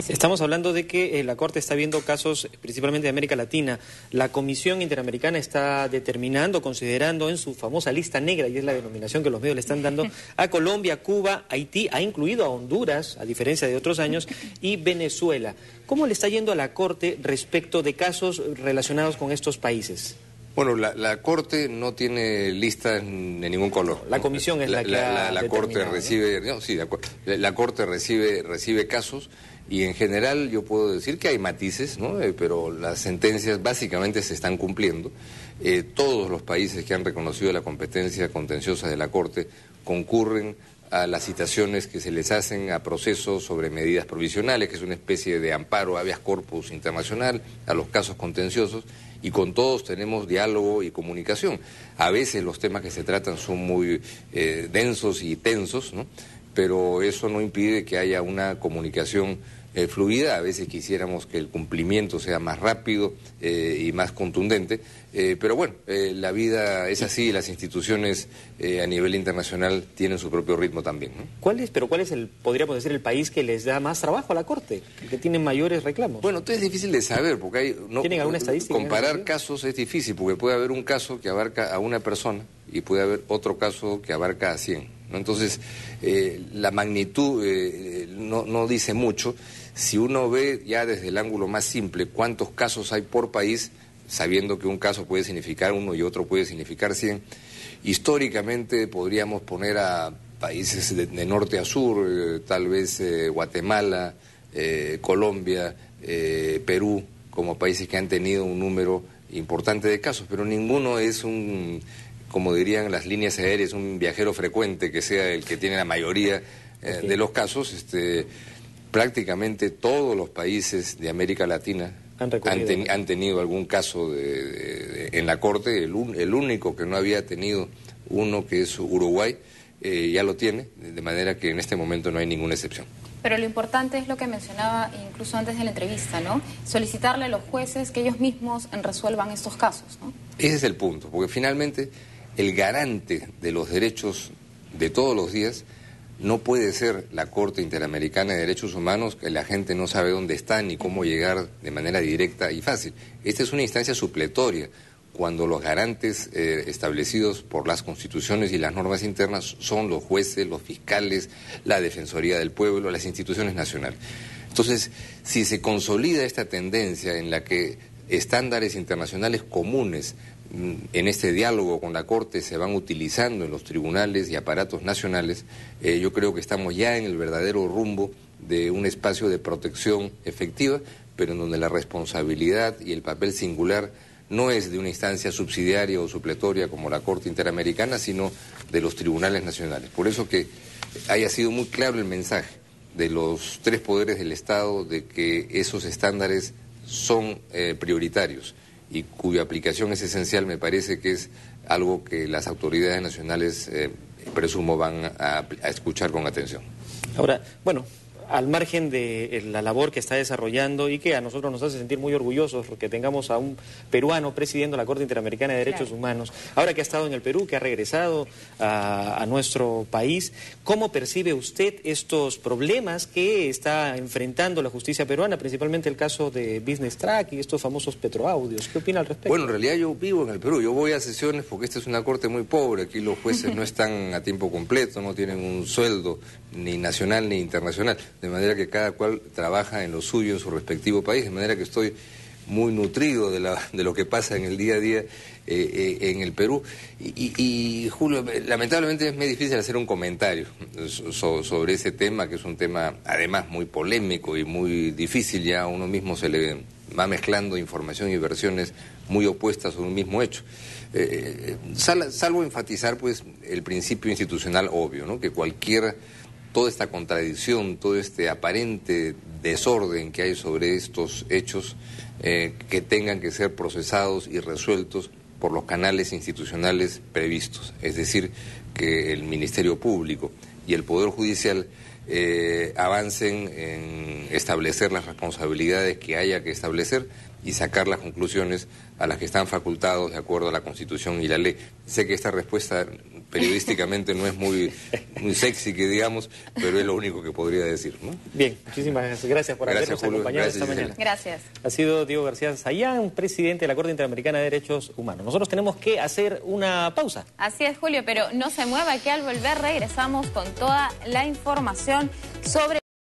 Estamos hablando de que la Corte está viendo casos principalmente de América Latina. La Comisión Interamericana está determinando, considerando en su famosa lista negra, y es la denominación que los medios le están dando, a Colombia, Cuba, Haití, ha incluido a Honduras, a diferencia de otros años, y Venezuela. ¿Cómo le está yendo a la Corte respecto de casos relacionados con estos países? Bueno, la Corte no tiene listas de ningún color. La Comisión es la que la Corte recibe, ¿no? Sí, la Corte recibe casos y en general yo puedo decir que hay matices, ¿no? Pero las sentencias básicamente se están cumpliendo. Todos los países que han reconocido la competencia contenciosa de la Corte concurren a las citaciones que se les hacen a procesos sobre medidas provisionales, que es una especie de amparo habeas corpus internacional a los casos contenciosos, y con todos tenemos diálogo y comunicación. A veces los temas que se tratan son muy densos y tensos, ¿no? Pero eso no impide que haya una comunicación fluida. A veces quisiéramos que el cumplimiento sea más rápido y más contundente, pero bueno, la vida es así, las instituciones a nivel internacional tienen su propio ritmo también, ¿no? ¿Cuál es podríamos decir, el país que les da más trabajo a la Corte, que tiene mayores reclamos? Bueno, entonces es difícil de saber, porque ¿Tienen alguna estadística? Comparar casos es difícil, porque puede haber un caso que abarca a una persona y puede haber otro caso que abarca a 100, ¿no? Entonces, la magnitud no dice mucho. Si uno ve ya desde el ángulo más simple cuántos casos hay por país, sabiendo que un caso puede significar 1 y otro puede significar 100, históricamente podríamos poner a países de norte a sur, tal vez Guatemala, Colombia, Perú, como países que han tenido un número importante de casos, pero ninguno es como dirían las líneas aéreas, un viajero frecuente que sea el que tiene la mayoría de los casos. Prácticamente todos los países de América Latina han tenido algún caso en la Corte. El único que no había tenido uno, que es Uruguay, ya lo tiene, de manera que en este momento no hay ninguna excepción. Pero lo importante es lo que mencionaba incluso antes de la entrevista, ¿no? Solicitarle a los jueces que ellos mismos resuelvan estos casos, ¿no? Ese es el punto, porque finalmente el garante de los derechos de todos los días no puede ser la Corte Interamericana de Derechos Humanos, que la gente no sabe dónde está ni cómo llegar de manera directa y fácil. Esta es una instancia supletoria, cuando los garantes establecidos por las constituciones y las normas internas son los jueces, los fiscales, la Defensoría del Pueblo, las instituciones nacionales. Entonces, si se consolida esta tendencia en la que estándares internacionales comunes en este diálogo con la Corte se van utilizando en los tribunales y aparatos nacionales, yo creo que estamos ya en el verdadero rumbo de un espacio de protección efectiva, pero en donde la responsabilidad y el papel singular no es de una instancia subsidiaria o supletoria como la Corte Interamericana, sino de los tribunales nacionales. Por eso que haya sido muy claro el mensaje de los 3 poderes del Estado de que esos estándares son prioritarios y cuya aplicación es esencial, me parece que es algo que las autoridades nacionales, presumo, van a escuchar con atención. Ahora, bueno, al margen de la labor que está desarrollando y que a nosotros nos hace sentir muy orgullosos porque tengamos a un peruano presidiendo la Corte Interamericana de Derechos Humanos, ahora que ha estado en el Perú, que ha regresado a nuestro país, ¿cómo percibe usted estos problemas que está enfrentando la justicia peruana, principalmente el caso de Business Track y estos famosos petroaudios? ¿Qué opina al respecto? Bueno, en realidad yo vivo en el Perú, yo voy a sesiones porque esta es una corte muy pobre, aquí los jueces no están a tiempo completo, no tienen un sueldo ni nacional ni internacional, de manera que cada cual trabaja en lo suyo, en su respectivo país, de manera que estoy muy nutrido de lo que pasa en el día a día en el Perú. Y Julio, lamentablemente es muy difícil hacer un comentario sobre ese tema, que es un tema además muy polémico y muy difícil, ya a uno mismo se le va mezclando información y versiones muy opuestas sobre un mismo hecho. Salvo enfatizar pues el principio institucional obvio, ¿no? Que toda esta contradicción, todo este aparente desorden que hay sobre estos hechos, que tengan que ser procesados y resueltos por los canales institucionales previstos, es decir, que el Ministerio Público y el Poder Judicial avancen en establecer las responsabilidades que haya que establecer y sacar las conclusiones a las que están facultados de acuerdo a la Constitución y la ley. Sé que esta respuesta periodísticamente no es muy sexy que digamos, pero es lo único que podría decir, ¿no? Bien, muchísimas gracias por habernos acompañado esta mañana. Gracias. Ha sido Diego García Sayán, presidente de la Corte Interamericana de Derechos Humanos. Nosotros tenemos que hacer una pausa. Así es, Julio, pero no se mueva, que al volver regresamos con toda la información sobre